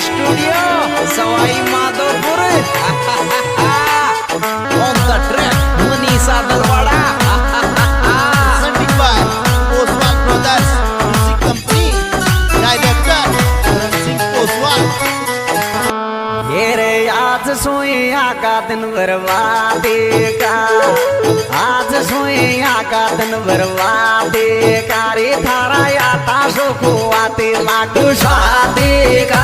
Studio Sawai Madhopur on the track Manisha Dalwada presented by Oswal Brothers Music Company. Director Karan Singh Oswal. ये रे आज सोया का दिन बर्बादी का, आज सोया का दिन बर्बादी का रे थारा आता सुखो आते लाडू शादी का।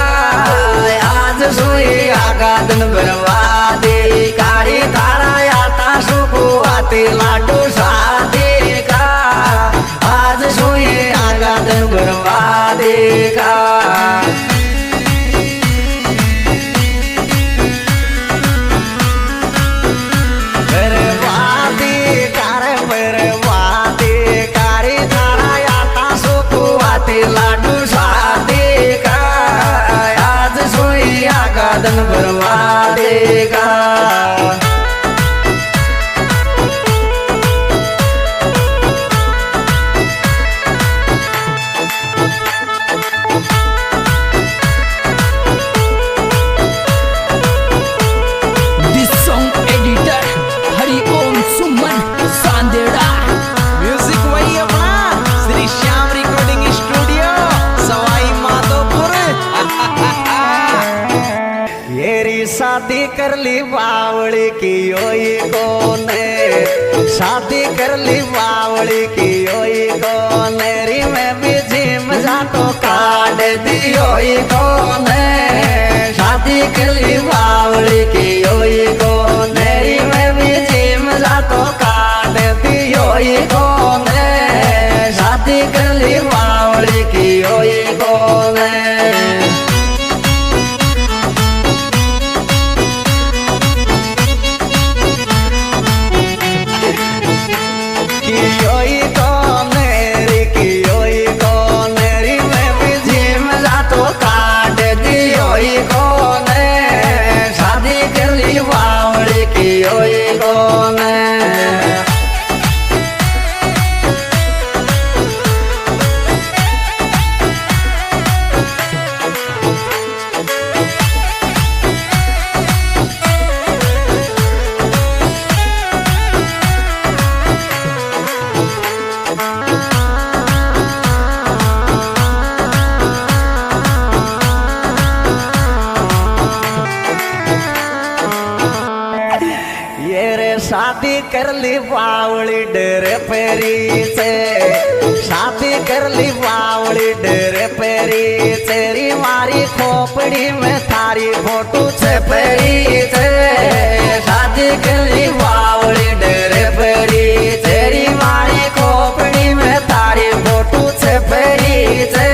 आज सोया का दिन बर्बादी का रे थारा आता सुखो आते लाडू शादी का। आज सोया का दिन बर्बादी का। लाडू शादी का आज सोया का दिन बर्बादी का। This song editor Hari Om Suman Sandeda. Music वही अपना श्री श्याम रिकॉर्डिंग स्टूडियो सवाई माधोपुर। येरी शादी कर ली बावड़ी की ओई कोने, शादी कर ली बावड़ी की ओई कोने री में भी जिम जा तो काट दी ओई कोने। शादी कर ली बावड़ी की ओई कोने री में भी जिम जा तो काट दी ओई कोने। शादी कर ली बावड़ी की ओई कोने। कियोई कोनेरी कियोई कोनेरी में भी जिम जा तो काट दियोई कोने। शादी कर ली बावड़ी कियोई कोने। ये रे शादी कर ली बावड़ी डेरे पेरी से, शादी कर ली बावड़ी डेरे पेरी तेरी मारी खोपड़ी में थारी फोटो छपेरी से। शादी कर ली बावड़ी डेरे पेरी तेरी मारी खोपड़ी में थारी फोटो छपेरी से।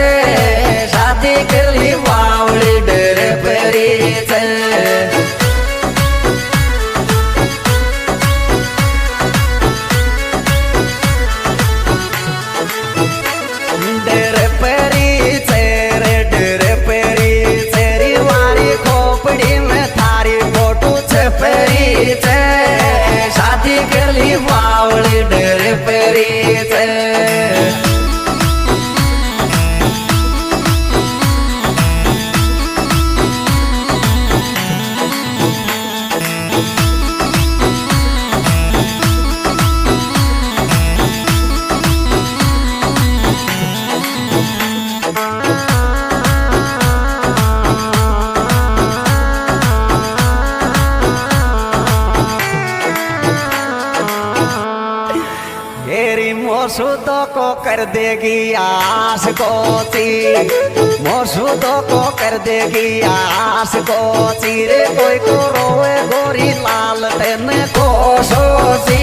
शादी कर ली बावड़ी डेरे पेरी से। डेरे पेरी तेरे डेरे पेरी तेरी मारी खोपड़ी में थारी फोटो छपेरी थे। शादी कर ली बावड़ी डेरे पेरी थे। तेरी मोसूदों को कर देगी आस कोची, मोसूदों को कर देगी आस कोची रे। कोई को रोए गोरी लाल तेने को सोची,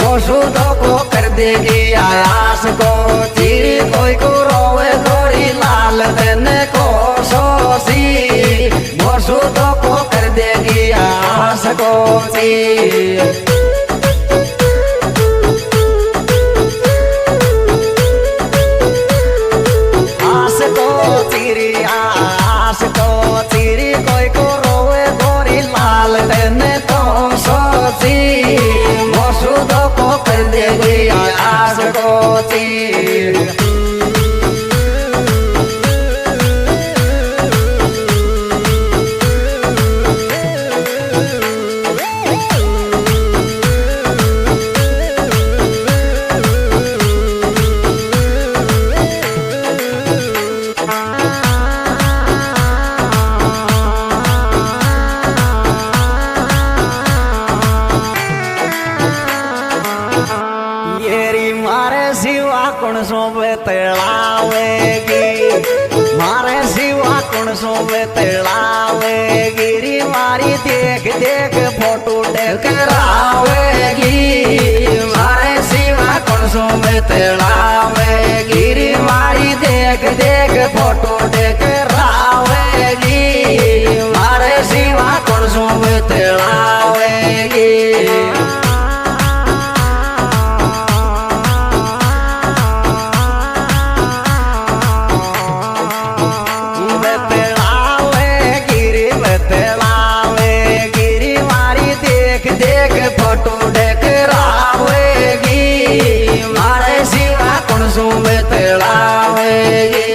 मोसूदों को कर देगी आस कोची रे। कोई को रोए गोरी लाल तेने को सोची, मोसूदों को कर देगी आस कोची। आस को चिरी कोई को रोए गोरी लाल तेने तो सोची, मोसूदों को कर देगी आस को चीर। તેડાવેગી મારે સિવા કોણ સોવે તેડાવેગી રી મારી દેખ દેખ ફોટો ડેકરાવેગી મારે સિવા કોણ સોવે તેડાવેગી રી મારી દેખ દેખ ફોટો ડેકરાવેગી મારે સિવા કોણ સોવે તેડાવેગી फोटो डकरावेगी मारे सिवा कोण सोवे तेड़ावेगी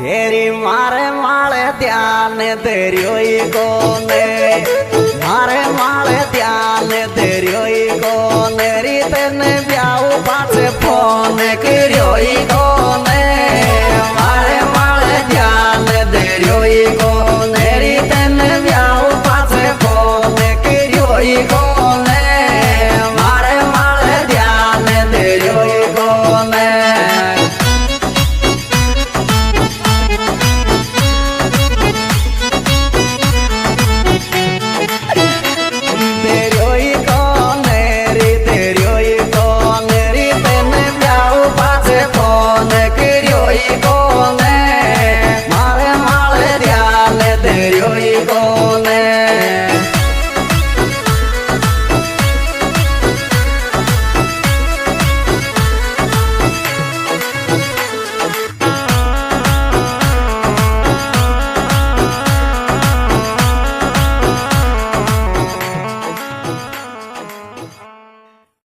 हेरी मारे माळे ध्यान धर्योई कोने मारे माळे ध्यान धर्योई कोने री तने ब्याऊ पाछे फोन कर्योई कोने